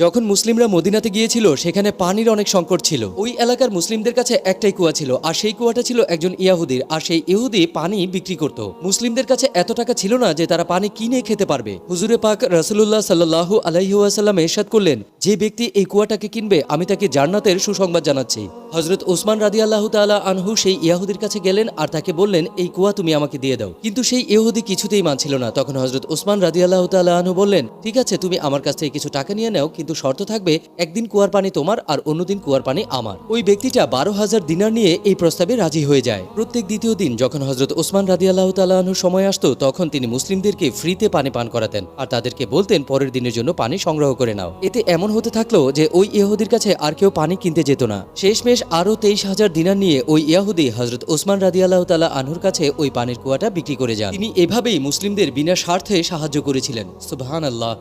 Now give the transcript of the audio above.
যখন মুসলিমরা মদিনাতে গিয়েছিল সেখানে পানির অনেক সংকট ছিল। ওই এলাকার মুসলিমদের কাছে একটাই কুয়া ছিল, আর সেই কুয়াটা ছিল একজন ইহুদির, আর সেই ইহুদি পানি বিক্রি করত। মুসলিমদের কাছে এত টাকা ছিল না যে তারা পানি কিনে খেতে পারবে। হুজুরে পাক রাসূলুল্লাহ সাল্লাল্লাহু আলাইহি ওয়াসাল্লাম ইরশাদ করলেন, যে ব্যক্তি এই কুয়াটাকে কিনবে আমি তাকে জান্নাতের সুসংবাদ জানাচ্ছি। হযরত ওসমান রাদিয়াল্লাহু তাআলা আনহু সেই ইহুদির কাছে গেলেন আর তাকে বললেন, এই কুয়া তুমি আমাকে দিয়ে দাও। কিন্তু সেই ইহুদি কিছুতেই মানছিল না। তখন হযরত ওসমান রাদিয়াল্লাহু তাআলা আনহু বললেন, ঠিক আছে, তুমি আমার কাছ থেকে কিছু টাকা নিয়ে নাও, কিন্তু শর্ত থাকবে একদিন কুয়ার পানি তোমার আর অন্যদিন কুয়ার পানি আমার। ওই ব্যক্তিটা 12,000 দিনার নিয়ে এই প্রস্তাবে রাজি হয়ে যায়। প্রত্যেক দ্বিতীয় দিন যখন হযরত ওসমান রাদিয়াল্লাহু তাআলা আনহু সময় আসতো তখন তিনি মুসলিমদেরকে ফ্রিতে পানি পান করাতেন আর তাদেরকে বলতেন পরের দিনের জন্য পানি সংগ্রহ করে নাও। এতে এমন হতে থাকলো যে ওই ইহুদির কাছে আর কেউ পানি কিনতে যেত না। শেষমেশ আরো 23,000 দিনার নিয়ে ওই ইহুদি হযরত ওসমান রাদিয়াল্লাহু তাআলা আনহুর কাছে ওই পানির কুয়াটা বিক্রি করে যান। তিনি এভাবেই মুসলিমদের বিনা স্বার্থে সাহায্য করেছিলেন। সুবহানাল্লাহ।